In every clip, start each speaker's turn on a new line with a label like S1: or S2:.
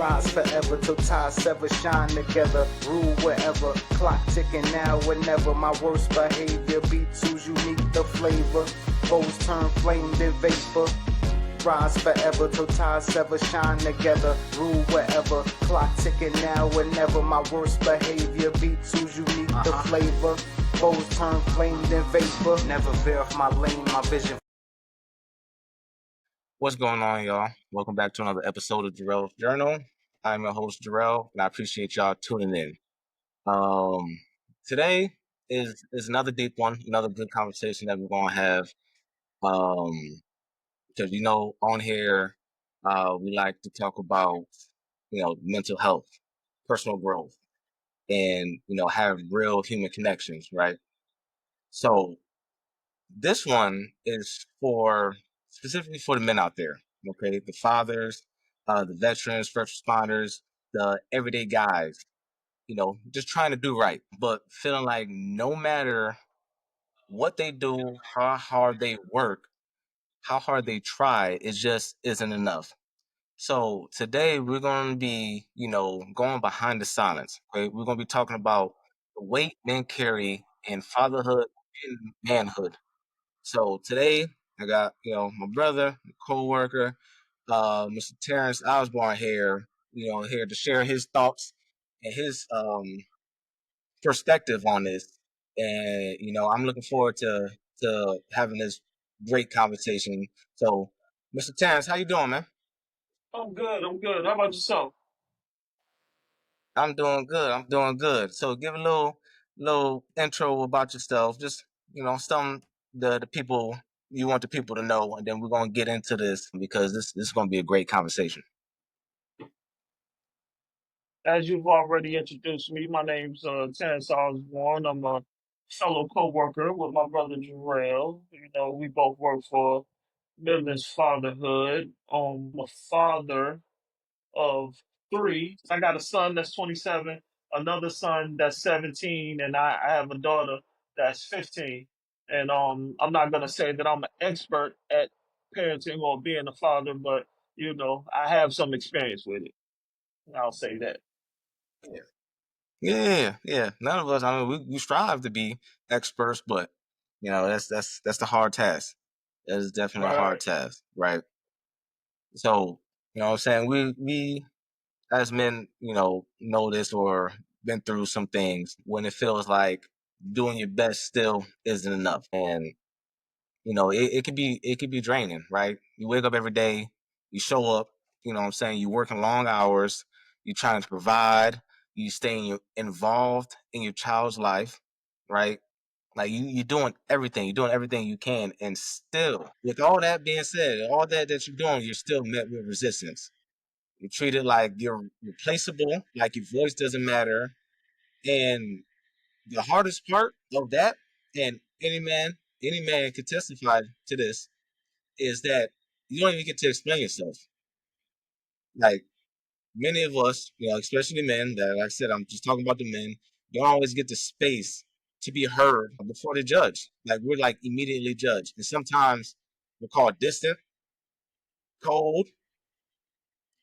S1: Rise forever till ties sever, shine together, rule wherever. Clock ticking now, whenever. My worst behavior, beats who's unique, the flavor. Foes turn flame to vapor. Rise forever till ties sever, shine together, rule wherever. Clock ticking now, whenever. My worst behavior, beats who's unique, the flavor. Foes turn flame to vapor. Never veer off my lane, my vision.
S2: What's going on, y'all? Welcome back to another episode of Jarell's Journal. I'm your host, Jarell, and I appreciate y'all tuning in. Today is another deep one, another good conversation that we're gonna have. Because on here, we like to talk about mental health, personal growth, and have real human connections, right? So this one is specifically for the men out there, okay? The fathers, the veterans, first responders, the everyday guys, just trying to do right, but feeling like no matter what they do, how hard they work, how hard they try, it just isn't enough. So today we're going to be, going behind the silence. Okay, we're going to be talking about the weight men carry in fatherhood and manhood. So today I got, my brother, co-worker, Mr. Terrance Osborne here, here to share his thoughts and his perspective on this. And, I'm looking forward to having this great conversation. So, Mr. Terrance, how you doing, man?
S3: I'm good. I'm good. How about yourself?
S2: I'm doing good. I'm doing good. So give a little intro about yourself. Just, some the people you want the people to know, and then we're gonna get into this because this is gonna be a great conversation.
S3: As you've already introduced me, my name's Terrance Osborne. I'm a fellow co-worker with my brother Jarell. We both work for Business Fatherhood. I'm a father of three. I got a son that's 27, another son that's 17, and I have a daughter that's 15. And I'm not gonna say that I'm an expert at parenting or being a father, but I have some experience with it. I'll say that.
S2: Yeah, yeah. None of us. I mean, we strive to be experts, but that's the hard task. That is definitely a hard
S3: Right.
S2: task, right? So, what I'm saying, we as men, know this or been through some things when it feels like doing your best still isn't enough. And, it could be draining, right? You wake up every day, you show up, what I'm saying, you working long hours, you trying to provide, you staying involved in your child's life, right? Like you're doing everything you can, and still, with all that being said, all that you're doing, you're still met with resistance. You're treated like you're replaceable, like your voice doesn't matter. And the hardest part of that, and any man could testify to this, is that you don't even get to explain yourself. Like many of us, especially men, that like I said, I'm just talking about the men, don't always get the space to be heard before the judge. Like we're like immediately judged. And sometimes we're called distant, cold,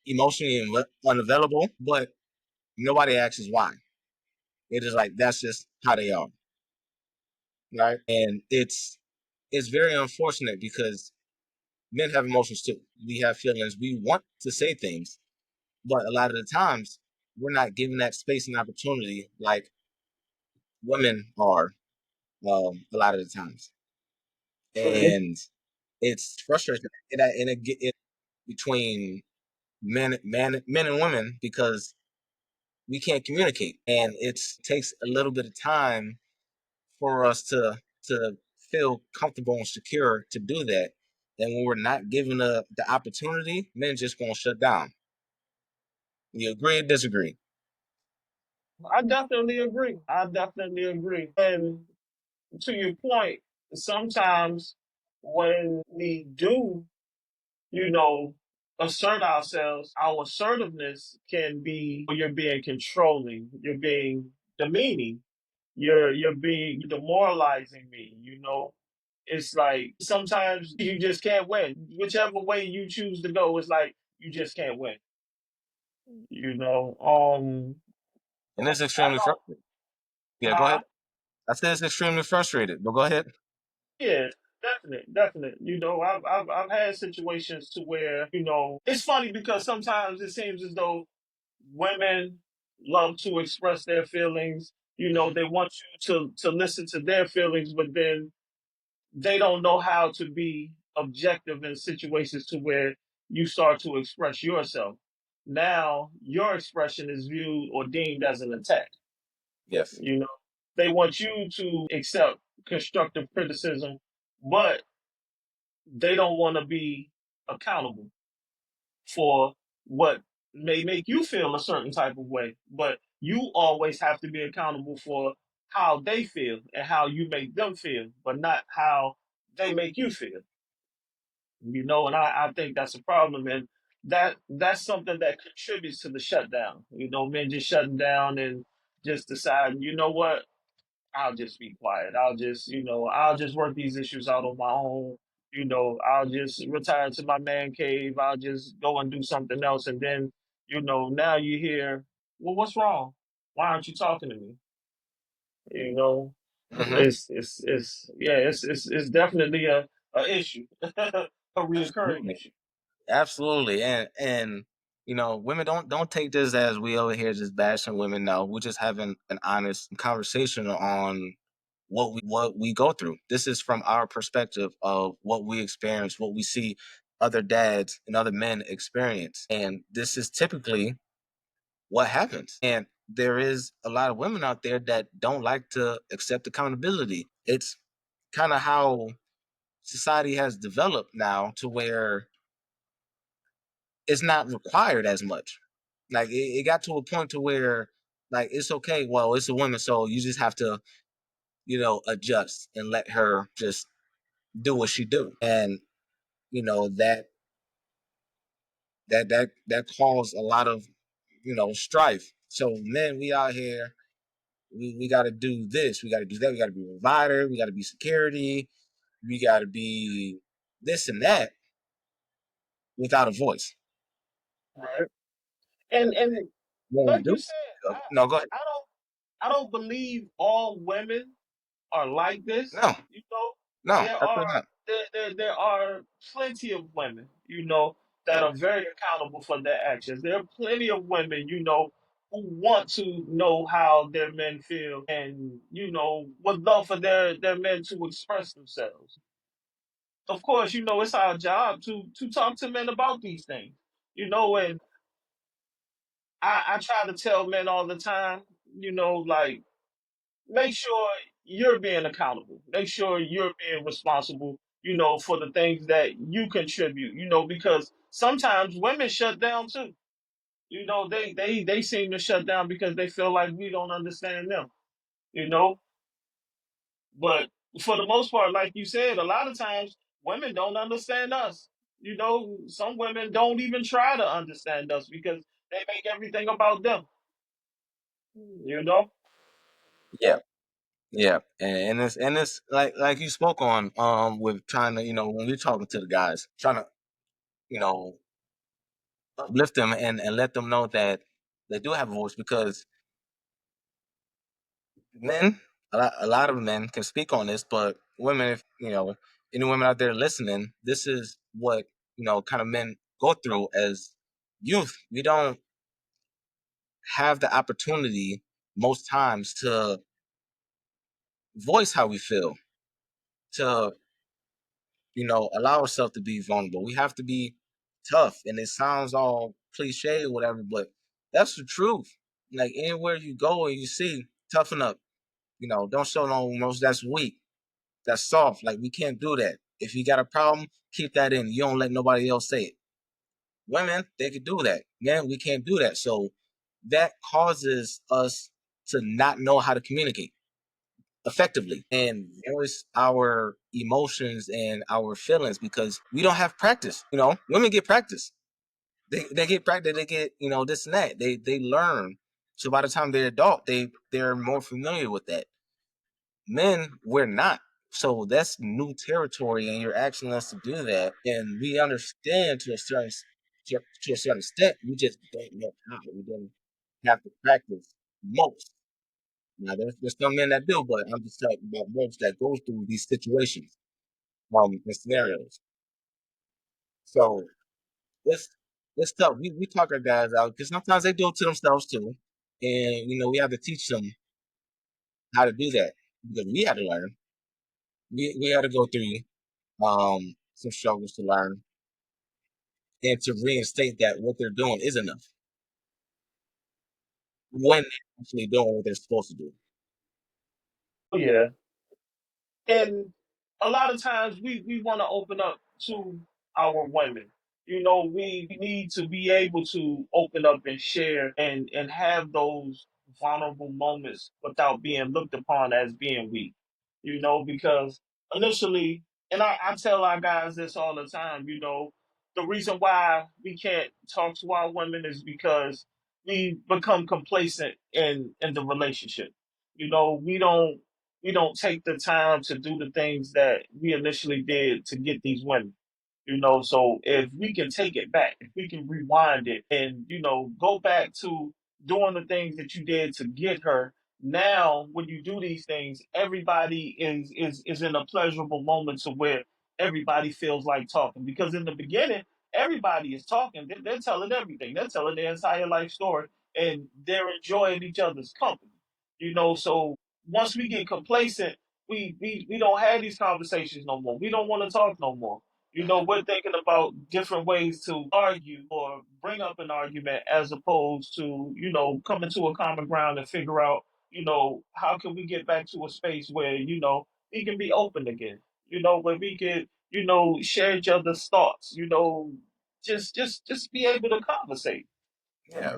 S2: emotionally unavailable, but nobody asks us why. It is like that's just how they are, right? And it's very unfortunate because men have emotions too. We have feelings. We want to say things, but a lot of the times we're not given that space and opportunity like women are. A lot of the times,
S3: Right.
S2: and it's frustrating. It between men and women because we can't communicate, and it takes a little bit of time for us to feel comfortable and secure to do that. And when we're not given the opportunity, men just gonna shut down. You agree or disagree?
S3: I definitely agree. I definitely agree. And to your point, sometimes when we do, you know, assert ourselves, our assertiveness can be you're being controlling, you're being demeaning, you're being demoralizing me. It's like sometimes you just can't win. Whichever way you choose to go, it's like you just can't win. You know,
S2: And it's
S3: I
S2: extremely
S3: don't,
S2: frustrating. Yeah, go
S3: huh?
S2: ahead. I said it's extremely frustrated, but go ahead.
S3: Yeah, definite, definite. You know, I've had situations to where, it's funny because sometimes it seems as though women love to express their feelings. You know, they want you to listen to their feelings, but then they don't know how to be objective in situations to where you start to express yourself. Now your expression is viewed or deemed as an attack.
S2: Yes.
S3: You know, they want you to accept constructive criticism, but they don't want to be accountable for what may make you feel a certain type of way. But you always have to be accountable for how they feel and how you make them feel, but not how they make you feel. And I think that's a problem. And that's something that contributes to the shutdown. Men just shutting down and just deciding, you know what, I'll just be quiet. I'll just work these issues out on my own. I'll just retire to my man cave. I'll just go and do something else. And then, now you hear, well, what's wrong? Why aren't you talking to me? You know,
S2: Hmm.
S3: it's definitely a issue, a reoccurring
S2: Absolutely.
S3: issue.
S2: Absolutely. And women don't take this as we over here just bashing women. No, we're just having an honest conversation on what we go through. This is from our perspective of what we experience, what we see other dads and other men experience. And this is typically what happens. And there is a lot of women out there that don't like to accept accountability. It's kind of how society has developed now to where it's not required as much. Like it got to a point to where like it's okay. Well, it's a woman, so you just have to adjust and let her just do what she do. And that caused a lot of strife. So men, we out here, we got to do this, we got to do that, we got to be a provider, we got to be security, we got to be this and that without a voice.
S3: Right. And
S2: What we
S3: like
S2: do?
S3: you said,
S2: No, go ahead.
S3: I don't I don't believe all women are like this.
S2: No, no,
S3: There
S2: absolutely
S3: are
S2: not.
S3: there are plenty of women, that are very accountable for their actions. There are plenty of women, who want to know how their men feel and, would love for their men to express themselves. Of course, it's our job to talk to men about these things. And I try to tell men all the time, like, make sure you're being accountable. Make sure you're being responsible, for the things that you contribute, because sometimes women shut down too. They seem to shut down because they feel like we don't understand them, you know. But for the most part, like you said, a lot of times women don't understand us. Some women don't even try to understand us because they make everything about them, you know?
S2: Yeah, yeah, and it's like you spoke on with trying to when we're talking to the guys, trying to you know uplift them and let them know that they do have a voice because men, a lot of men can speak on this, but women, if any women out there listening, this is what kind of men go through as youth. We don't have the opportunity most times to voice how we feel, to allow ourselves to be vulnerable. We have to be tough, and it sounds all cliche or whatever, but that's the truth. Like anywhere you go and you see, toughen up. Don't show no emotion. That's weak. That's soft. Like we can't do that. If you got a problem, keep that in. You don't let nobody else say it. Women, they could do that. Men, we can't do that. So that causes us to not know how to communicate effectively and voice our emotions and our feelings because we don't have practice. Women get practice. They get practice. They get this and that. They learn. So by the time they're adult, they're more familiar with that. Men, we're not. So that's new territory, and you're asking us to do that, and we understand to a to a certain extent. We just don't know how. We don't have to practice most. Now, there's some men that do, but I'm just talking about most that go through these situations, and scenarios. So let's let's talk. We talk our guys out because sometimes they do it to themselves too, and we have to teach them how to do that because we had to learn. We had to go through some struggles to learn and to reinstate that what they're doing is enough when they're actually doing what they're supposed to do.
S3: Oh yeah. And a lot of times we want to open up to our women. We need to be able to open up and share and have those vulnerable moments without being looked upon as being weak. Because initially, and I tell our guys this all the time, the reason why we can't talk to our women is because we become complacent in the relationship. We don't take the time to do the things that we initially did to get these women. So if we can take it back, if we can rewind it and, go back to doing the things that you did to get her. Now, when you do these things, everybody is in a pleasurable moment to where everybody feels like talking. Because in the beginning, everybody is talking. They're telling everything. They're telling their entire life story, and they're enjoying each other's company. So once we get complacent, we don't have these conversations no more. We don't want to talk no more. We're thinking about different ways to argue or bring up an argument as opposed to, coming to a common ground and figure out, how can we get back to a space where, we can be open again, where we can, share each other's thoughts, just be able to conversate,
S2: Yeah,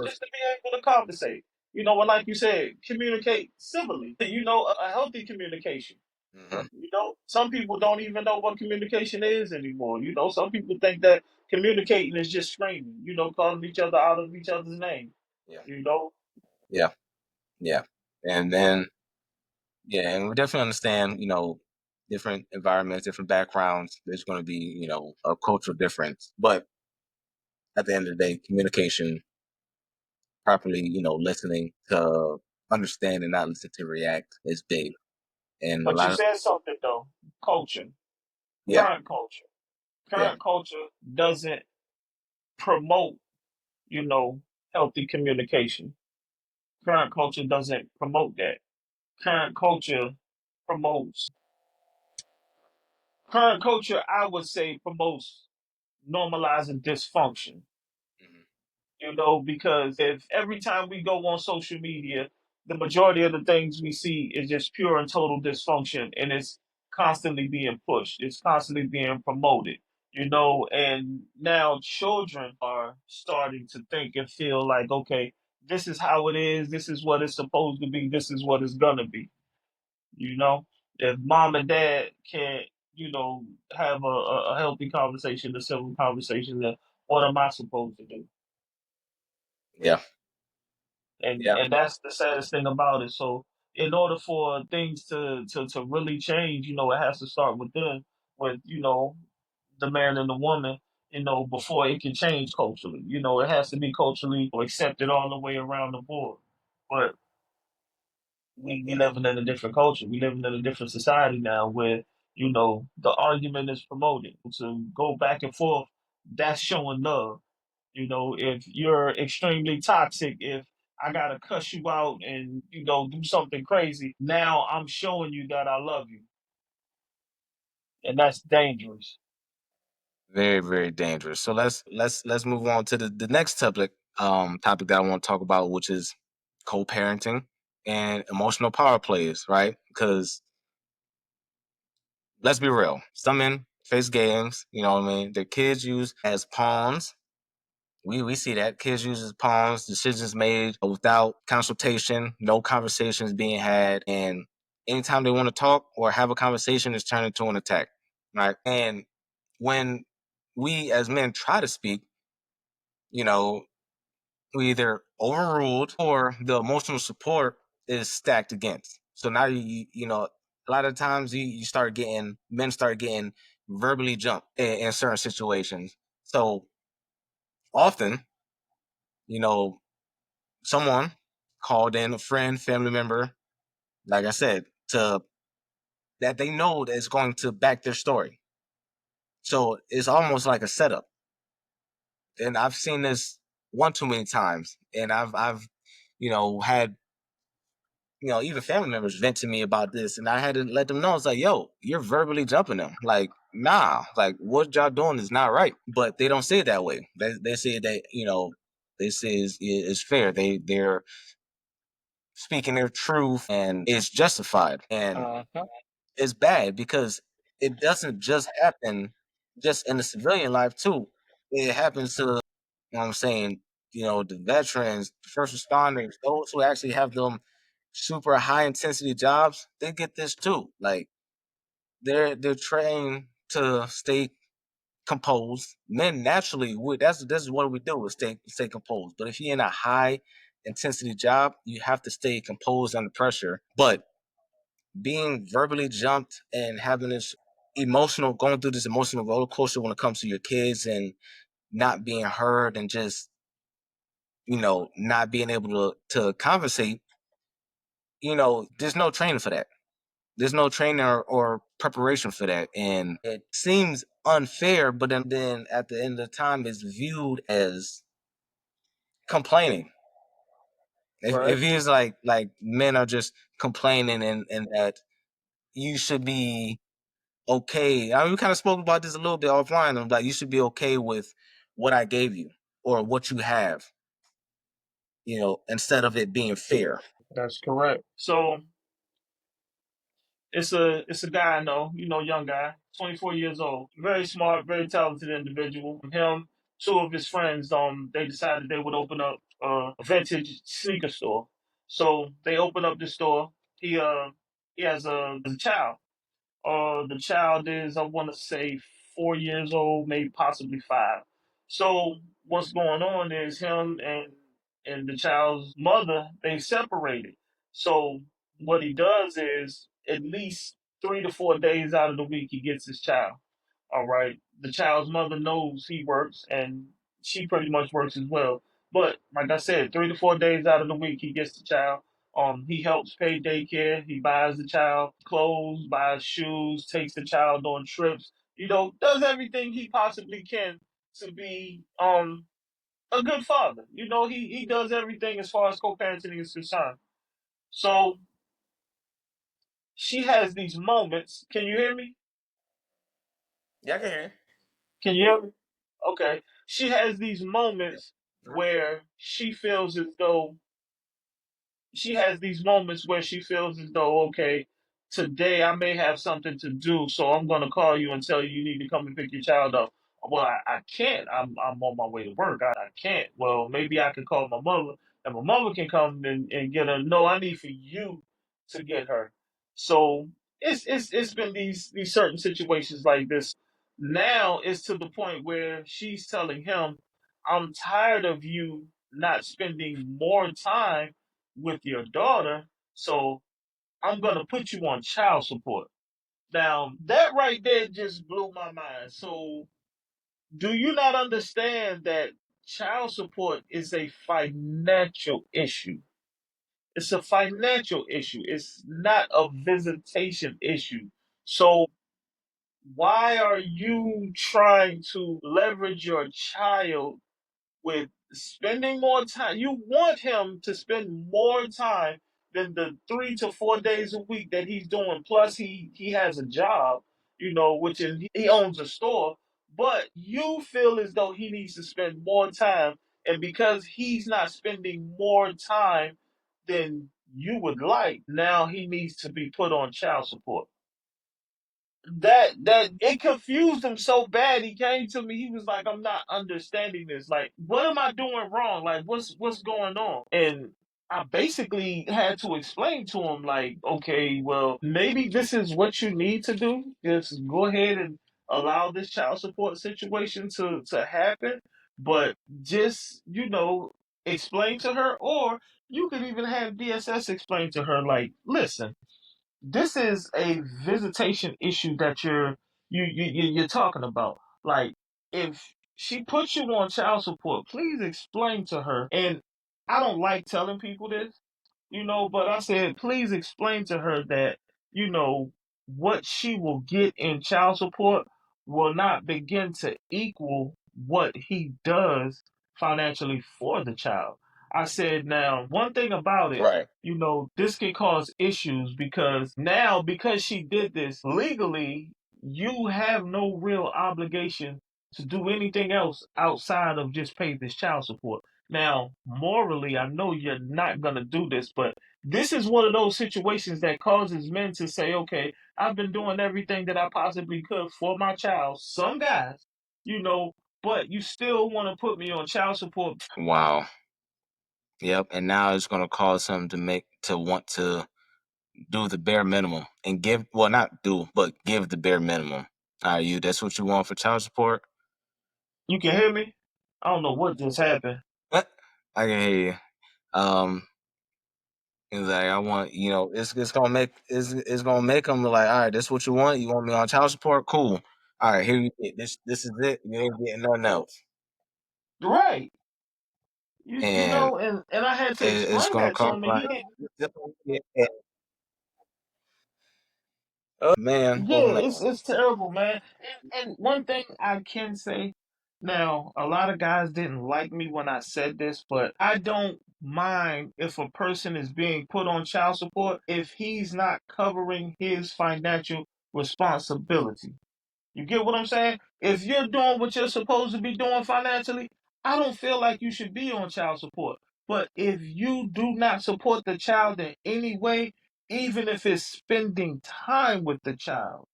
S3: just to be able to conversate. And like you said, communicate civilly, a healthy communication.
S2: mhm.
S3: Some people don't even know what communication is anymore. Some people think that communicating is just screaming, calling each other out of each other's name.
S2: Yeah,
S3: You know,
S2: yeah, yeah, and then and we definitely understand. Different environments, different backgrounds. There's going to be a cultural difference, but at the end of the day, communication, properly, listening to understand and not listen to react is big. And a
S3: but you
S2: lot of
S3: said something though. Culture,
S2: yeah,
S3: current culture,
S2: yeah,
S3: current culture doesn't promote, you know, healthy communication. Current culture doesn't promote that. Current culture promotes. Current culture, I would say, promotes normalizing dysfunction.
S2: mhm,
S3: Because if every time we go on social media, the majority of the things we see is just pure and total dysfunction, and it's constantly being pushed, it's constantly being promoted, and now children are starting to think and feel like, okay, this is how it is, this is what it's supposed to be, this is what it's gonna be. You know, if mom and dad can't, have a healthy conversation, a civil conversation, then what am I supposed to do?
S2: yeah,
S3: and
S2: yeah,
S3: and that's the saddest thing about it. So in order for things to really change, it has to start with them, with the man and the woman, before it can change culturally. It has to be culturally accepted all the way around the board. But we
S2: yeah,
S3: living in a different culture. We living in a different society now where, the argument is promoted. To go back and forth, that's showing love. If you're extremely toxic, if I gotta cuss you out and do something crazy, now I'm showing you that I love you, and that's dangerous.
S2: very, very dangerous. So let's move on to the next topic that I want to talk about, which is co-parenting and emotional power plays, right? Because let's be real, some men face games, you know what I mean? Their kids use as pawns. We see that kids use as pawns, decisions made without consultation, no conversations being had, and anytime they want to talk or have a conversation, it's turned into an attack, right? And when we as men try to speak, you know, we either overruled or the emotional support is stacked against. So now a lot of times you start getting men start getting verbally jumped in certain situations. So often, you know, someone called in, a friend, family member, like I said, to that they know that is going to back their story. So it's almost like a setup. And I've seen this one too many times. And I've had even family members vent to me about this, and I had to let them know. It's like, yo, you're verbally jumping them. Like, nah, like what y'all doing is not right. But they don't say it that way. They say that this is fair. They're speaking their truth, and it's justified, and
S3: Uh-huh.
S2: it's bad because it doesn't just happen just in the civilian life too. It happens to, what I'm saying, the veterans, the first responders, those who actually have them super high intensity jobs, they get this too. Like they're trained to stay composed. Men naturally would this is what we do is stay composed. But if you're in a high intensity job, you have to stay composed under pressure. But being verbally jumped and having this going through this emotional roller coaster when it comes to your kids and not being heard and just not being able to conversate, there's no training for that. There's no training or preparation for that. And it seems unfair, but then at the end of the time it's viewed as complaining. If
S3: Right.
S2: he's like men are just complaining and that you should be okay. I mean, we kind of spoke about this a little bit offline. Of like you should be okay with what I gave you or what you have, instead of it being fair.
S3: That's correct. So it's a guy I know, young guy, 24 years old, very smart, very talented individual. Him, two of his friends, they decided they would open up a vintage sneaker store. So they open up the store. He has a child. The child is, I want to say, 4 years old, maybe possibly five. So what's going on is him and the child's mother, they separated. So what he does is at least 3 to 4 days out of the week he gets his child. All right. The child's mother knows he works and she pretty much works as well. But like I said, 3 to 4 days out of the week he gets the child. He helps pay daycare. He buys the child clothes, buys shoes, takes the child on trips. Does everything he possibly can to be a good father. He does everything as far as co-parenting is concerned. So she has these moments. Can you hear me?
S2: Yeah, I can hear
S3: Can you hear me? Okay. She has these moments where she feels as though, okay, today I may have something to do, so I'm going to call you and tell you you need to come and pick your child up. Well, I can't. I'm on my way to work. I can't. Well, maybe I can call my mother, and my mother can come and get her. No, I need for you to get her. So it's been these certain situations like this. Now it's to the point where she's telling him, "I'm tired of you not spending more time with your daughter, so I'm gonna put you on child support." Now that right there just blew my mind. So do you not understand that child support is a financial issue? It's a financial issue. It's not a visitation issue. So why are you trying to leverage your child with spending more time? You want him to spend more time than the 3 to 4 days a week that he's doing. Plus, he has a job, which is he owns a store. But you feel as though he needs to spend more time, and because he's not spending more time than you would like, now he needs to be put on child support. That it confused him so bad. He came to me. He was like, "I'm not understanding this. Like, what am I doing wrong? Like, what's going on?" And I basically had to explain to him, like, okay, well, maybe this is what you need to do. Just go ahead and allow this child support situation to happen, but just explain to her, or you could even have DSS explain to her, like, listen, this is a visitation issue that you're talking about. Like, if she puts you on child support. Please explain to her. And I don't like telling people this, but I said, please explain to her that, what she will get in child support will not begin to equal what he does financially for the child. I said, now, one thing about it,
S2: Right.
S3: this can cause issues because now, because she did this legally, you have no real obligation to do anything else outside of just pay this child support. Now, morally, I know you're not going to do this, but this is one of those situations that causes men to say, okay, I've been doing everything that I possibly could for my child. Some guys, but you still want to put me on child support.
S2: Wow. Yep. And now it's gonna cause him to want to do the bare minimum and give, well, not do, but give the bare minimum. That's what you want for child support?
S3: You can hear me? I don't know what just happened.
S2: What? I can hear you. Um, it's like I want, it's gonna make them like, all right, this what you want. You want me on child support? Cool. All right, here you get this is it. You ain't getting nothing else.
S3: Right. You
S2: And
S3: know, and I had to
S2: it's
S3: explain
S2: gonna
S3: that to
S2: cause
S3: him, and
S2: like,
S3: he didn't.
S2: yeah, oh man, oh
S3: Yeah,
S2: man.
S3: it's terrible, man. And one thing I can say now, a lot of guys didn't like me when I said this, but I don't mind if a person is being put on child support if he's not covering his financial responsibility. You get what I'm saying? If you're doing what you're supposed to be doing financially, I don't feel like you should be on child support. But if you do not support the child in any way, even if it's spending time with the child,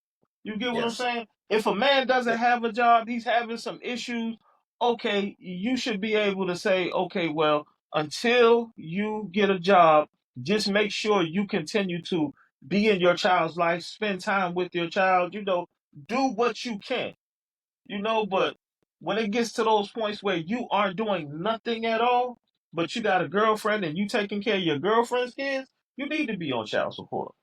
S3: you get what I'm
S2: Yes.
S3: saying? If a man
S2: Yeah.
S3: doesn't have a job, he's having some issues, okay, you should be able to say, okay, well, until you get a job, just make sure you continue to be in your child's life, spend time with your child, do what you can, but when it gets to those points where you aren't doing nothing at all, but you got a girlfriend and you taking care of your girlfriend's kids, you need to be on child support.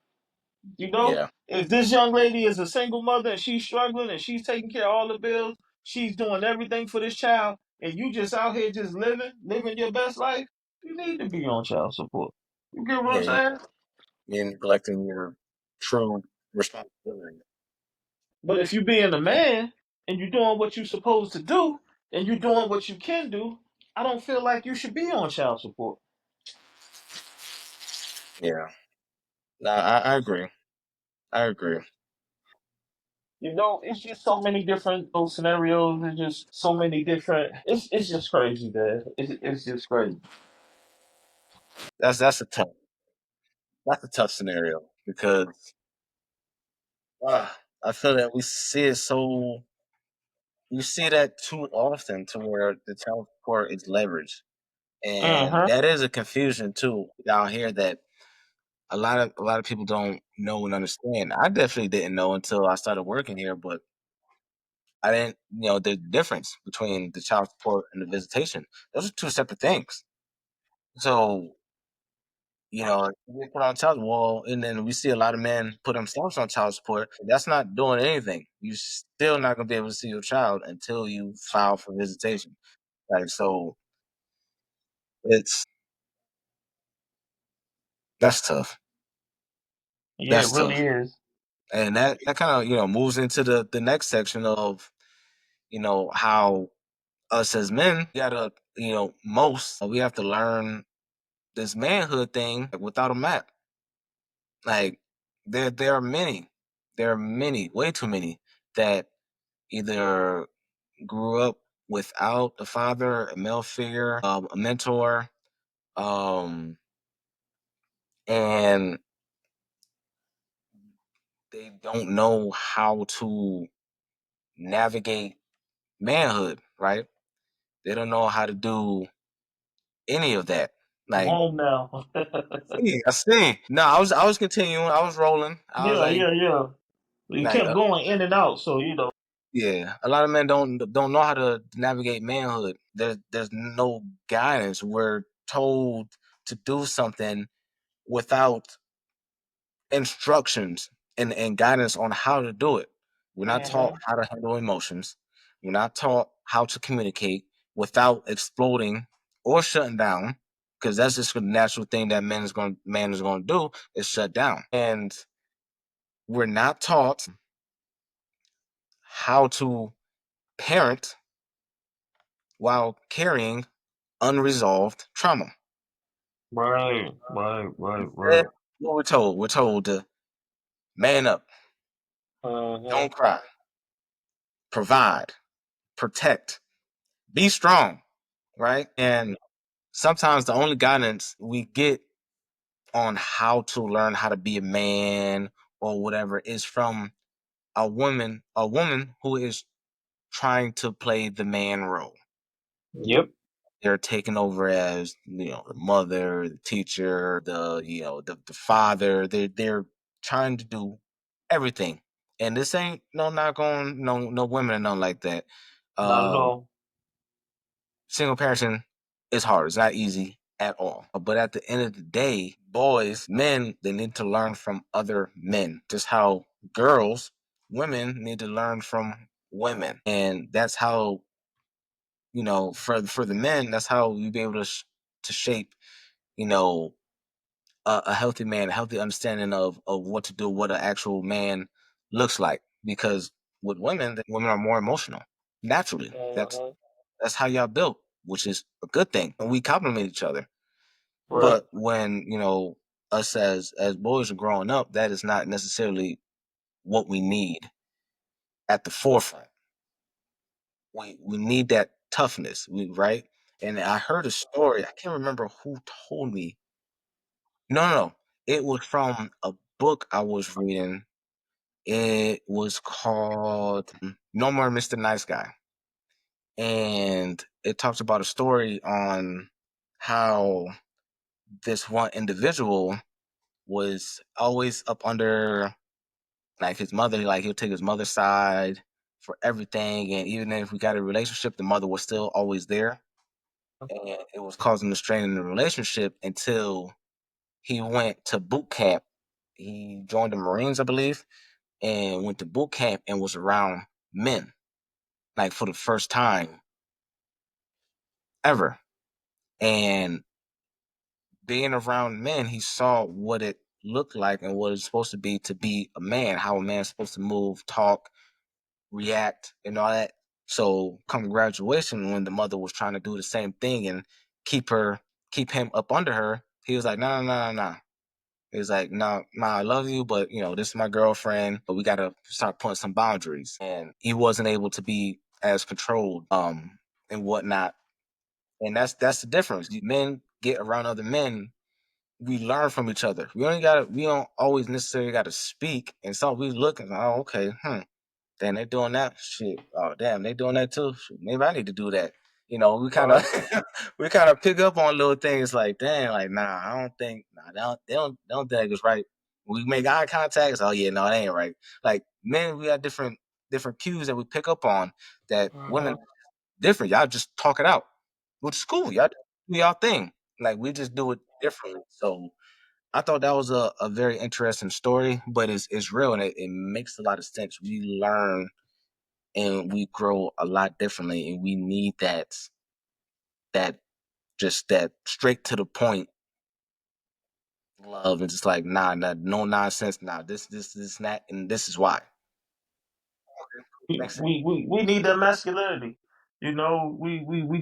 S2: Yeah.
S3: If this young lady is a single mother and she's struggling and she's taking care of all the bills, she's doing everything for this child, and you just out here just living your best life, you need to be on child support. You get what I'm
S2: Yeah.
S3: saying?
S2: You're neglecting your true responsibility.
S3: But if you being a man and you're doing what you're supposed to do and you're doing what you can do, I don't feel like you should be on child support.
S2: Yeah. No, I agree. I agree.
S3: It's just so many different those scenarios. It's just so many different. It's just crazy, man. It's just crazy.
S2: That's that's a tough that's a tough scenario because uh, I feel that you see that too often to where the child support is leveraged. And
S3: Uh-huh.
S2: that is a confusion too down here that a lot of people don't know and understand. I definitely didn't know until I started working here, but I didn't know the difference between the child support and the visitation. Those are two separate things. So, you get put on child, well, and then we see a lot of men put themselves on child support. That's not doing anything. You're still not gonna be able to see your child until you file for visitation. Like, so it's that's tough.
S3: Yeah, it
S2: That's
S3: really
S2: tough.
S3: is.
S2: And that kind of moves into the next section of how us as men gotta most we have to learn this manhood thing without a map. Like there are many, way too many that either grew up without a father, a male figure, a mentor, um, and they don't know how to navigate manhood, right? They don't know how to do any of that.
S3: I'm
S2: Like,
S3: home now.
S2: I see. No, I was continuing. I was rolling. I was
S3: Yeah,
S2: like,
S3: yeah, yeah. You
S2: like,
S3: kept going in and out, so
S2: yeah. A lot of men don't know how to navigate manhood. There's no guidance. We're told to do something without instructions and guidance on how to do it. We're not taught
S3: hmm
S2: how to handle emotions. We're not taught how to communicate without exploding or shutting down, because that's just the natural thing that man is going to do is shut down. And we're not taught how to parent while carrying unresolved trauma.
S3: Right, right, right,
S2: Instead,
S3: right.
S2: what we're told to man up,
S3: Uh-huh.
S2: don't cry, provide, protect, be strong, right? And sometimes the only guidance we get on how to learn how to be a man or whatever is from a woman who is trying to play the man role.
S3: Yep.
S2: They're taking over as, the mother, the teacher, the father. They're trying to do everything. And this ain't no knock on no women or nothing like that.
S3: Not at
S2: Uh
S3: all.
S2: Single parenting is hard. It's not easy at all. But at the end of the day, boys, men, they need to learn from other men. Just how girls, women need to learn from women. And that's how, for the men, that's how you be able to shape, you know, a healthy man, a healthy understanding of what to do, what an actual man looks like. Because with women, women are more emotional naturally.
S3: Uh-huh.
S2: That's how y'all built, which is a good thing, and we complement each other.
S3: Right.
S2: But when us as boys are growing up, that is not necessarily what we need at the forefront. We need that toughness, right? And I heard a story. I can't remember who told me. No, no, no. It was from a book I was reading. It was called No More Mr. Nice Guy. And it talks about a story on how this one individual was always up under like his mother, like he'll take his mother's side for everything. And even if we got a relationship, the mother was still always there. And it was causing the strain in the relationship until he went to boot camp. He joined the Marines, I believe, and went to boot camp and was around men, like for the first time ever. And being around men, he saw what it looked like and what it's supposed to be a man, how a man's supposed to move, talk, react, and all that. So come graduation, when the mother was trying to do the same thing and keep her, keep him up under her, he was like, no, no, no, no, no. He was like, no, no, I love you, but this is my girlfriend, but we gotta start putting some boundaries. And he wasn't able to be as controlled, and whatnot. And that's the difference. Men get around other men, we learn from each other. We don't always necessarily gotta speak. And so we look and oh, okay, damn, they doing that shit. Oh, damn, they doing that too. Shoot, maybe I need to do that. We kind of
S3: Right.
S2: we kind of pick up on little things like, damn, like nah, I don't think, nah, they don't think it's right. We make eye contact. Oh yeah, no, that ain't right. Like men, we got different cues that we pick up on that women
S3: Uh-huh.
S2: different. Y'all just talk it out, which is cool. Y'all do y'all thing. Like we just do it differently. So I thought that was a very interesting story, but it's real and it makes a lot of sense. We learn and we grow a lot differently, and we need that just that straight to the point love and just like nah, no nonsense. Nah, this and that, and this is why.
S3: we,
S2: Makes sense.
S3: we need that masculinity. We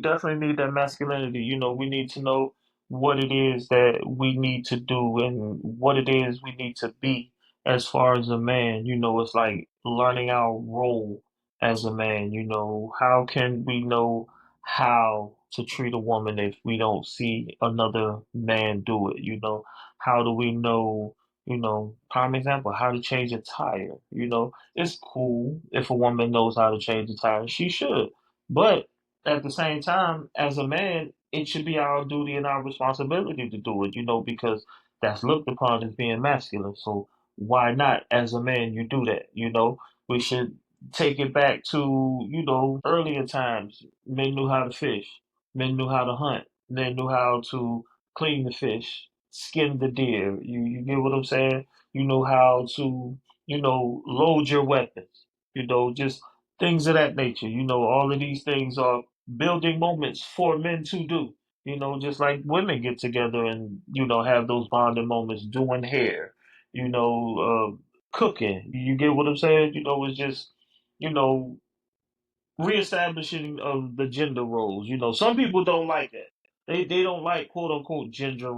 S3: definitely need that masculinity. We need to know what it is that we need to do and what it is we need to be as far as a man. It's like learning our role as a man. How can we know how to treat a woman if we don't see another man do it? How do we know, prime example, how to change a tire? It's cool if a woman knows how to change a tire. She should. But at the same time, as a man, it should be our duty and our responsibility to do it, because that's looked upon as being masculine. So why not, as a man, you do that? We should take it back to, earlier times. Men knew how to fish, men knew how to hunt, men knew how to clean the fish, skin the deer. You get what I'm saying? You know how to load your weapons. Just things of that nature. All of these things are building moments for men to do. Just like women get together and have those bonding moments, doing hair, cooking. You get what I'm saying? It's just you know reestablishing of the gender roles. Some people don't like that. They don't like quote unquote gender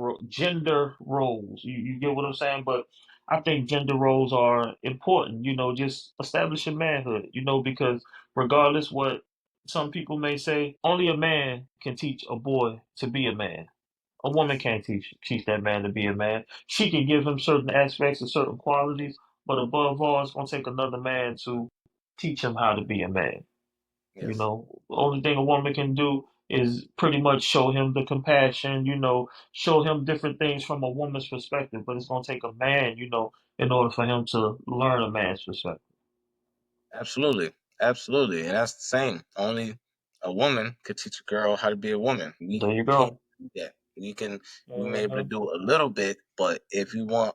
S3: roles. You get what I'm saying? But I think gender roles are important. Just establishing manhood. Because regardless what some people may say, only a man can teach a boy to be a man. A woman can't teach that man to be a man. She can give him certain aspects and certain qualities, but above all, it's gonna take another man to teach him how to be a man.
S2: Yes,
S3: The only thing a woman can do is pretty much show him the compassion, show him different things from a woman's perspective. But it's gonna take a man, in order for him to learn a man's perspective.
S2: absolutely, absolutely, and that's the same. Only a woman could teach a girl how to be a woman. We
S3: There you
S2: can't
S3: go.
S2: do that. We may be able to
S3: Hmm.
S2: do a little bit, but if you want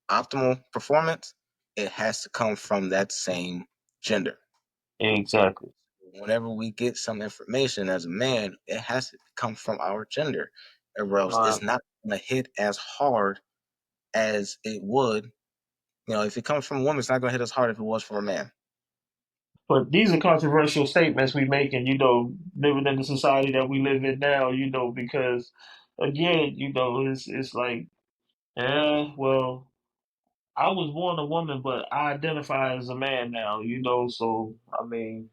S2: optimal performance, it has to come from that same gender.
S3: Exactly.
S2: Whenever we get some information as a man, it has to come from our gender, or else
S3: Right.
S2: it's not going to hit as hard as it would. If it comes from a woman, it's not going to hit as hard if it was for a man.
S3: But these are controversial statements we make, and living in the society that we live in now, because again, it's like, well, I was born a woman, but I identify as a man now, so I mean,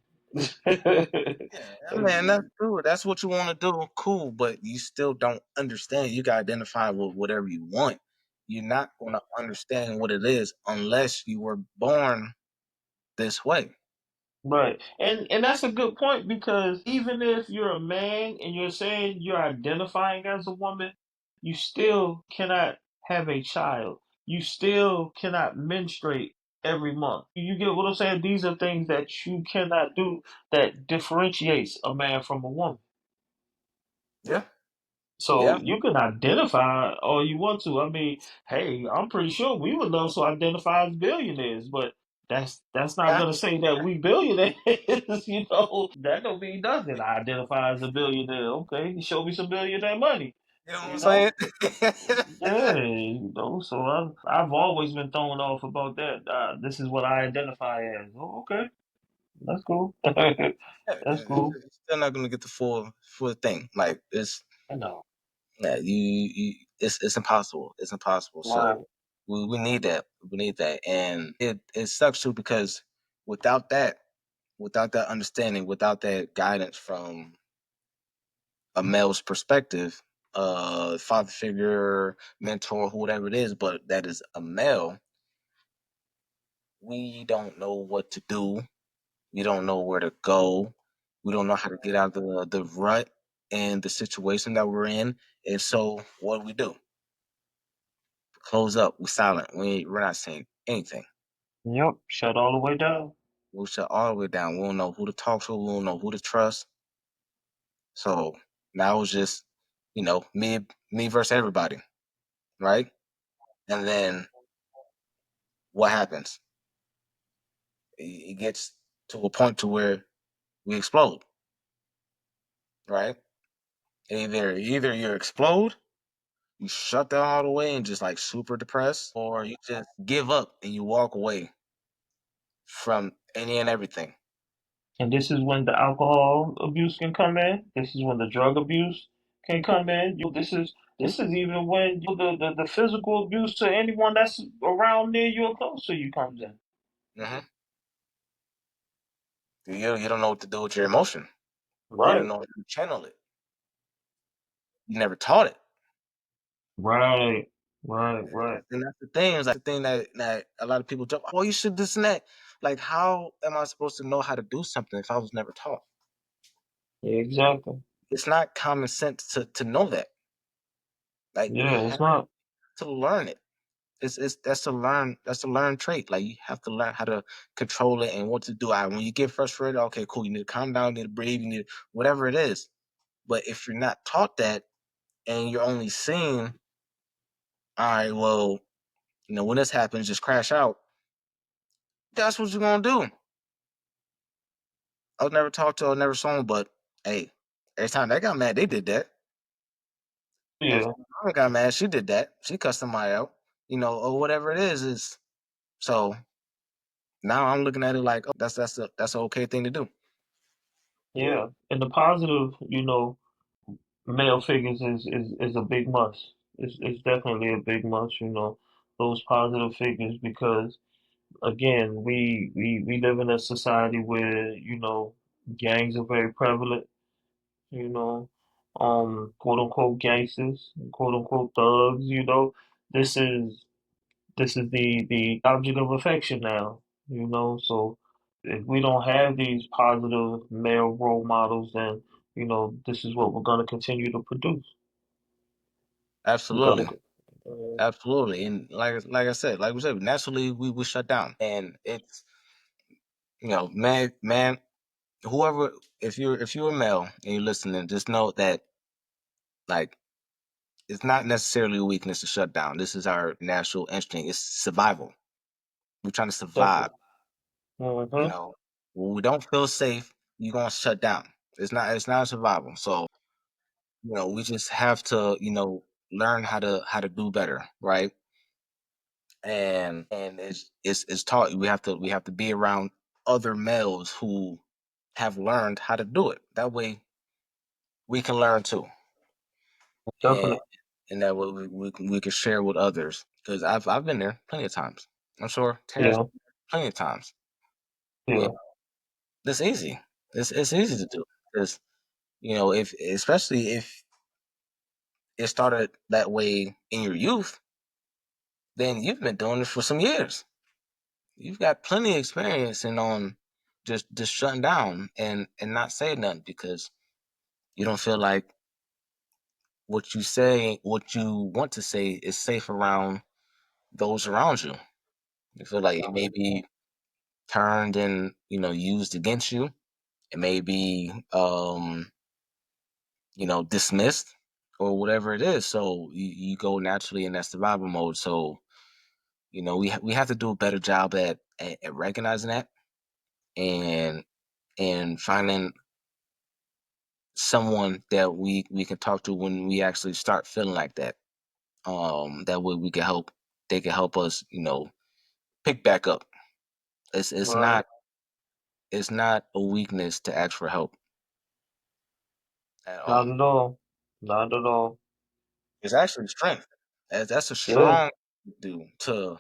S2: Yeah, I mean that's cool. That's what you want to do, cool. But you still don't understand. You got to identify with whatever you want. You're not going to understand what it is unless you were born this way.
S3: right. And that's a good point because even if you're a man and you're saying you're identifying as a woman, you still cannot have a child. You still cannot menstruate every month. You get what I'm saying? These are things that you cannot do that differentiates a man from a woman.
S2: Yeah,
S3: So
S2: yeah,
S3: you can identify all you want to. I mean, hey, I'm pretty sure we would love to identify as billionaires, but that's not
S2: yeah.
S3: gonna say that we billionaires. That don't mean nothing. I identify as a billionaire. Okay, show me some billionaire money.
S2: You know what I'm
S3: You
S2: saying?
S3: know, yeah. So I've always been thrown off about that. This is what I identify as. Oh, okay, that's cool.
S2: Yeah,
S3: That's cool.
S2: you're still not going to get the full thing. Like it's
S3: I know.
S2: yeah, it's impossible. It's impossible.
S3: Right.
S2: So we need that. We need that, and it sucks too because without that, without that understanding, without that guidance from a male's perspective, father figure, mentor, whatever it is, but that is a male, we don't know what to do. We don't know where to go. We don't know how to get out of the rut and the situation that we're in. And so what do? Close up. We're silent. We're not saying anything.
S3: Yep. Shut all the way down.
S2: We'll shut all the way down. We don't know who to talk to. We don't know who to trust. So now it's just, me versus everybody, right? And then what happens? It gets to a point to where we explode, right? Either you explode, you shut down all the way and just like super depressed, or you just give up and you walk away from any and everything.
S3: And this is when the alcohol abuse can come in. This is when the drug abuse can come in. This is even when the physical abuse to anyone that's around near you or close to you comes in.
S2: Hmm. You don't know what to do with your emotion. You don't
S3: Right.
S2: know how to channel it. You never taught it.
S3: Right. Right. Right.
S2: And that's the thing. Is like the thing that a lot of people jump. Oh, you should this and that. Like, how am I supposed to know how to do something if I was never taught?
S3: Exactly.
S2: It's not common sense to know that. Like, you
S3: Yeah, it's
S2: have
S3: not.
S2: to learn it. It's that's a learned trait. Like you have to learn how to control it and what to do. When you get frustrated, okay, cool. You need to calm down. You need to breathe. You need whatever it is. But if you're not taught that and you're only seeing, all right, well, when this happens, just crash out. That's what you're gonna do. I was never talked to, I never saw him, but hey, every time they got mad, they did that. Every
S3: Yeah,
S2: time mama got mad, she did that. She cussed somebody out, or whatever it is so now I'm looking at it like, oh, that's an okay thing to do.
S3: yeah. And the positive, male figures is a big must. It's definitely a big must, those positive figures because again, we live in a society where, gangs are very prevalent, you know, quote unquote gangsters, quote unquote thugs, This is this is the object of affection now, So if we don't have these positive male role models, then this is what we're gonna continue to produce. We're gonna,
S2: Absolutely.
S3: uh,
S2: Absolutely. And like I said, like we said, naturally we shut down. And it's man, whoever, if you're a male and you're listening, just know that, like, it's not necessarily a weakness to shut down. This is our natural instinct. It's survival. We're trying to survive.
S3: definitely. Hmm.
S2: You know, when we don't feel safe, you're gonna shut down. It's not survival. So, we just have to, learn how to do better, right? And it's taught. We have to be around other males who have learned how to do it. That way we can learn too. And
S3: Definitely.
S2: and that way we can share with others. Because I've been there plenty of times. I'm sure Terrance
S3: Yeah.
S2: plenty of times. Yeah,
S3: Yeah.
S2: it's easy. It's easy to do. Because if especially if it started that way in your youth, then you've been doing this for some years. You've got plenty of experience in on just shutting down and not saying nothing because you don't feel like what you want to say is safe around those around you. You feel like it may be turned and used against you. It may be dismissed or whatever it is. So you go naturally in that survival mode. So we have to do a better job at recognizing that and finding someone that we can talk to when we actually start feeling like that. That way we can help. They can help us, pick back up. It's it's
S3: Right.
S2: not it's not a weakness to ask for help at all.
S3: Not at all. Not at all.
S2: It's actually strength. That's a
S3: Yeah.
S2: strong do to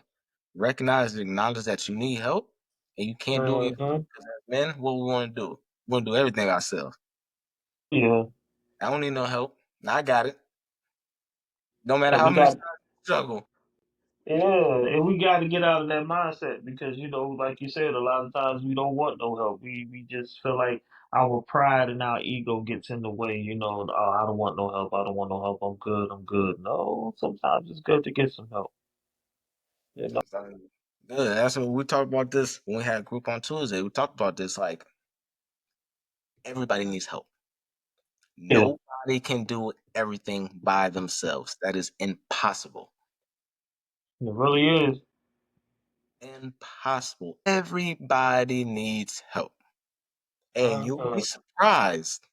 S2: recognize and acknowledge that you need help and you can't do it yourself.
S3: Hmm.
S2: 'Cause as men, what we want to do, we want to do everything ourselves.
S3: Yeah.
S2: I don't need no help. I got it. No matter
S3: And
S2: how
S3: we
S2: much
S3: got
S2: time I struggle.
S3: Yeah, and we got to get out of that mindset because like you said, a lot of times we don't want no help. We just feel like our pride and our ego gets in the way. Oh, I don't want no help. I don't want no help. I'm good. I'm good. No, sometimes it's good to get some help. You know.
S2: So, good. That's what we talked about this when we had a group on Tuesday. We talked about this like everybody needs help.
S3: Yeah,
S2: Nobody can do everything by themselves. That is impossible.
S3: it really is.
S2: Impossible. Everybody needs help. And you'll be
S3: Hmm.
S2: surprised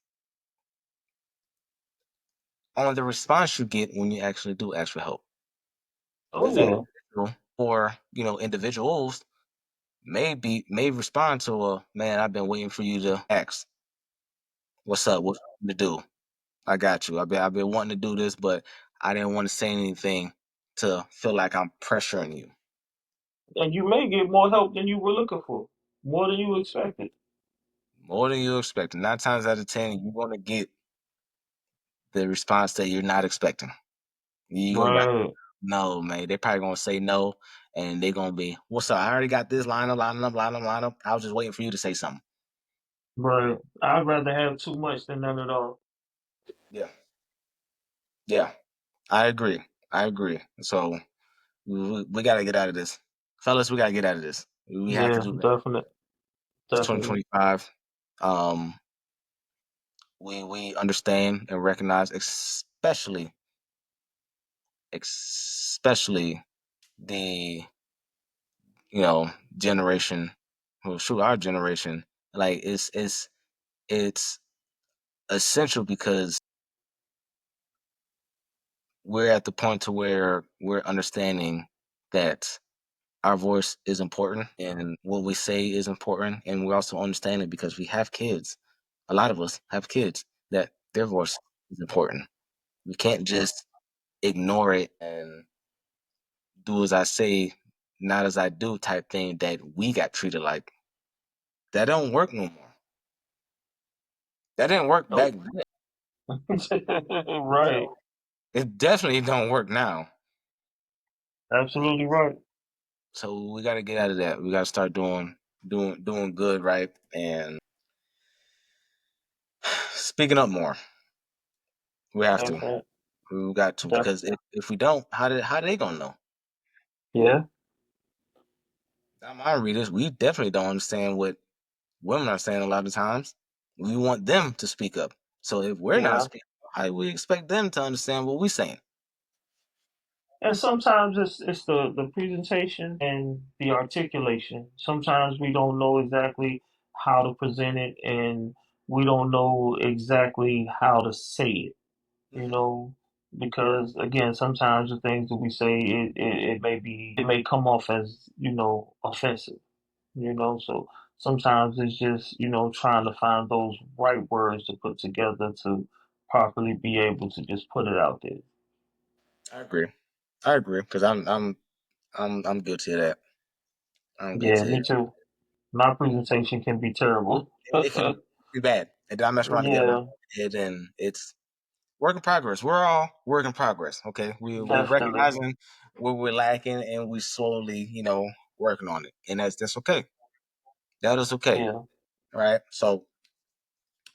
S2: on the response you get when you actually do ask for help.
S3: Oh
S2: Because that
S3: yeah.
S2: individual or individuals may respond to a man, I've been waiting for you to ask. What's up? What to do? I got you. I've been wanting to do this, but I didn't want to say anything to feel like I'm pressuring you.
S3: And you may get more help than you were looking for, more than you expected.
S2: More than you expect. 9 times out of 10, you're gonna get the response that you're not expecting. You gonna be like,
S3: Right.
S2: no, man. They're probably gonna say no, and they're gonna be, what's up? I already got this line up. I was just waiting for you to say something.
S3: Right. I'd rather have too much than none at all.
S2: Yeah, yeah. I agree. I agree. So we got to get out of this, fellas. We got to get out of this. We have to
S3: Yeah,
S2: do that.
S3: definite,
S2: It's
S3: definitely.
S2: 2025. Um, we understand and recognize, especially the generation, well, shoot, our generation. Like, it's It's essential because we're at the point to where we're understanding that our voice is important and what we say is important, and we also understand it because we have kids. A lot of us have kids that their voice is important. We can't just ignore it and do as I say, not as I do type thing that we got treated like. That don't work no more. That didn't work back
S3: Nope.
S2: then.
S3: Right.
S2: It definitely don't work now.
S3: Absolutely right.
S2: So we got to get out of that. We got to start doing good, right? And speaking up more. We have to.
S3: Definitely.
S2: We got to
S3: Def-
S2: because if we don't, how they gonna know?
S3: yeah.
S2: Now, my readers, we definitely don't understand what women are saying a lot of times. We want them to speak up. So if we're not
S3: Yeah.
S2: speaking, how do we expect them to understand what we're saying?
S3: And sometimes it's the presentation and the articulation. Sometimes we don't know exactly how to present it, and we don't know exactly how to say it. You
S2: Mhm.
S3: know, because again, sometimes the things that we say it may come off as offensive. So sometimes it's just trying to find those right words to put together to properly be able to just put it out there.
S2: I agree. I agree because I'm guilty of that. I'm
S3: Yeah,
S2: guilty.
S3: me too. My presentation can be terrible.
S2: It can be bad. And I mess around together,
S3: Yeah,
S2: and it's work in progress. We're all work in progress. Okay, we're
S3: definitely.
S2: recognizing where we're lacking, and we slowly, working on it, and that's okay. That is okay.
S3: Yeah.
S2: All right. So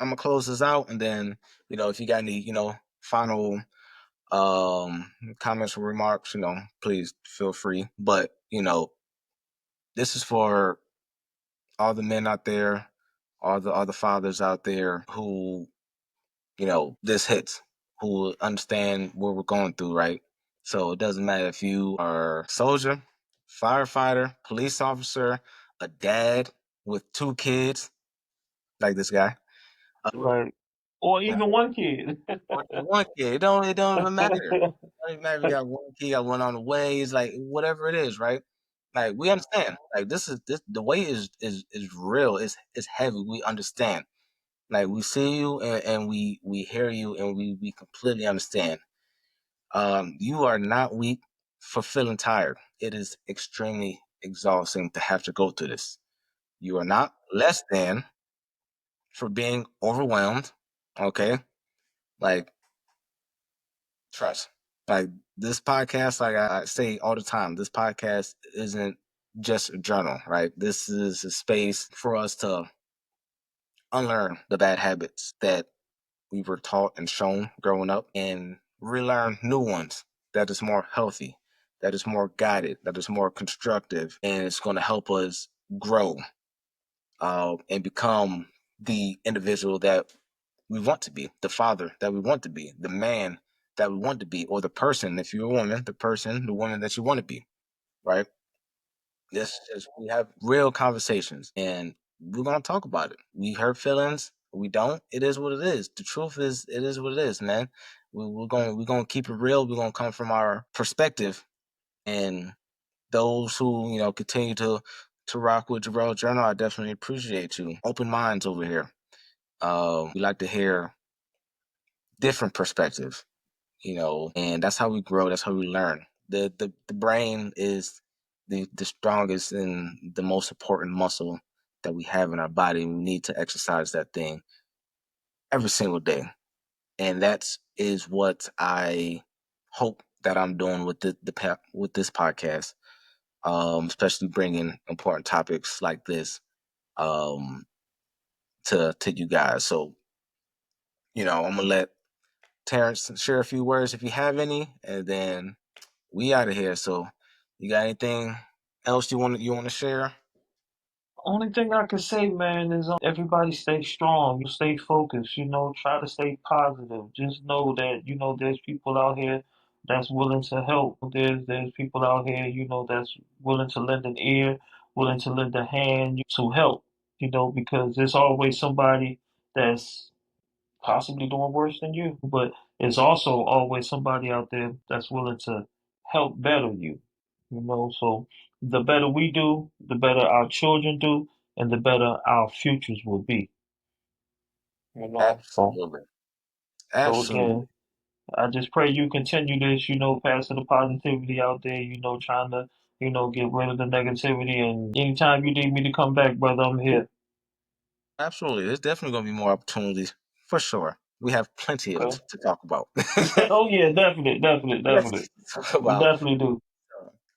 S2: I'm gonna close this out, and then if you got any final comments or remarks, please feel free. But this is for all the men out there, all the fathers out there who this hits, who understand what we're going through, right? So it doesn't matter if you are a soldier, firefighter, police officer, a dad with 2 kids, like this guy,
S3: Right. Or
S2: uh,
S3: even one kid.
S2: or one kid. It don't even matter. It don't even matter if you got one kid, got one on the way. It's like whatever it is, right? Like we understand. Like this the weight is real. It's heavy. We understand. Like we see you and we hear you and we completely understand. You are not weak for feeling tired. It is extremely exhausting to have to go through this. You are not less than for being overwhelmed. Okay. Like, trust. Like this podcast, like I say all the time, this podcast isn't just a journal, right? This is a space for us to unlearn the bad habits that we were taught and shown growing up and relearn new ones that is more healthy, that is more guided, that is more constructive, and it's going to help us grow and become the individual that we want to be, the father that we want to be, the man that we want to be, or the person, if you're a woman, the woman that you want to be, right? This is we have real conversations and we're gonna talk about it. We hurt feelings, we don't. It is what it is. The truth is, it is what it is, man. We're gonna keep it real. We're gonna come from our perspective, and those who continue to rock with Jarell Journal, I definitely appreciate you. Open minds over here. We like to hear different perspectives, and that's how we grow. That's how we learn. The brain is the strongest and the most important muscle that we have in our body. We need to exercise that thing every single day, and that is what I hope that I'm doing with with this podcast, especially bringing important topics like this um, to you guys. So I'm gonna let Terrance share a few words if you have any, and then we out of here. So, you got anything else you want to share?
S3: Only thing I can say, man, is everybody stay strong. Stay focused. Try to stay positive. Just know that there's people out here that's willing to help. There's people out here that's willing to lend an ear, willing to lend a hand to help. Because there's always somebody that's possibly doing worse than you, but it's also always somebody out there that's willing to help better you. You know, so the better we do, the better our children do, and the better our futures will be. You know,
S2: Absolutely.
S3: so
S2: Absolutely.
S3: again, I just pray you continue this, passing the positivity out there, trying to, get rid of the negativity. And anytime you need me to come back, brother, I'm here.
S2: Absolutely. There's definitely going to be more opportunities for sure. We have plenty of
S3: Okay.
S2: to talk about.
S3: Oh yeah, definitely, definitely,
S2: Let's
S3: definitely.
S2: talk
S3: We
S2: about.
S3: definitely do.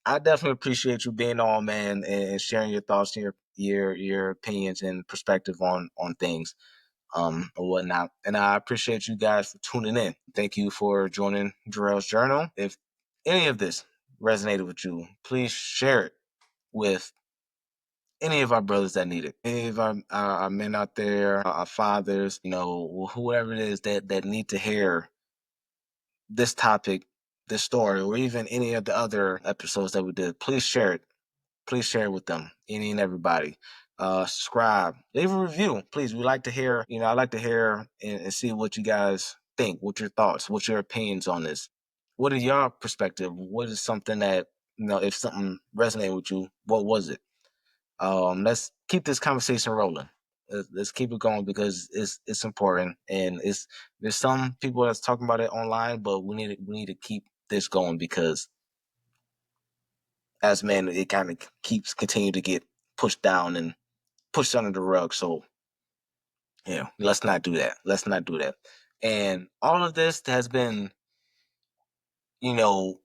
S2: I definitely appreciate you being on, man, and sharing your thoughts and your opinions and perspective on things, or whatnot. And I appreciate you guys for tuning in. Thank you for joining Jarell's Journal. If any of this resonated with you, please share it with any of our brothers that need it, any of our men out there, our fathers, whoever it is that need to hear this topic, this story, or even any of the other episodes that we did. Please share it. Please share it with them, any and everybody. Subscribe, leave a review, please. We like to hear, I like to hear and see what you guys think, what your thoughts, what your opinions on this. What is your perspective? What is something that, if something resonated with you, what was it? Let's keep this conversation rolling. Let's keep it going because it's important, and there's some people that's talking about it online, but we need to keep this going because as men, it kind of keeps continue to get pushed down and pushed under the rug. So let's not do that. Let's not do that. And all of this has been, you know,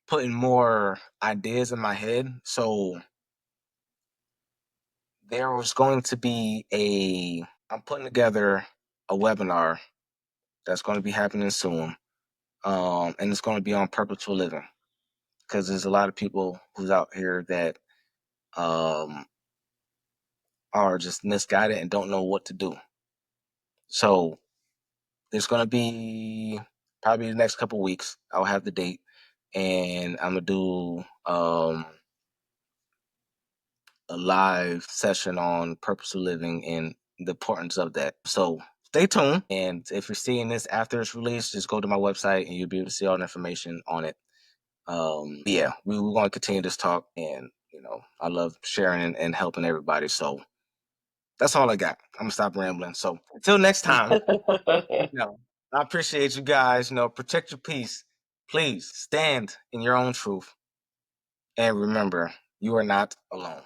S2: putting more ideas in my head. So there was going to be I'm putting together a webinar that's going to be happening soon. And it's going to be on purposeful living because there's a lot of people who's out here that are just misguided and don't know what to do. So there's going to be probably the next couple weeks. I'll have the date, and I'm going to do a live session on purposeful living and the importance of that. So stay tuned. And if you're seeing this after it's released, just go to my website and you'll be able to see all the information on it. We're going to continue this talk, and I love sharing and helping everybody. So that's all I got. I'm gonna stop rambling. So until next time, I appreciate you guys. Protect your peace. Please stand in your own truth, and remember, you are not alone.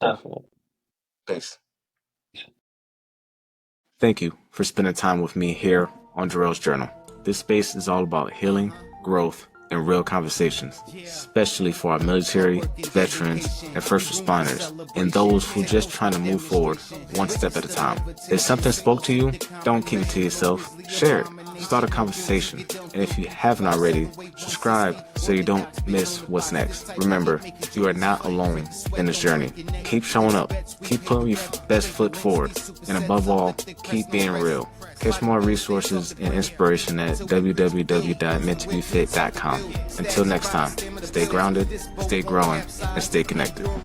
S3: Definitely.
S2: Peace. Thank you for spending time with me here on Jarell's Journal. This space is all about healing, growth, and real conversations, especially for our military, veterans, and first responders, and those who are just trying to move forward one step at a time. If something spoke to you, don't keep it to yourself. Share it. Start a conversation. And if you haven't already, subscribe so you don't miss what's next. Remember, you are not alone in this journey. Keep showing up. Keep putting your best foot forward. And above all, keep being real. Catch more resources and inspiration at www.mentallyfit.com. Until next time, stay grounded, stay growing, and stay connected.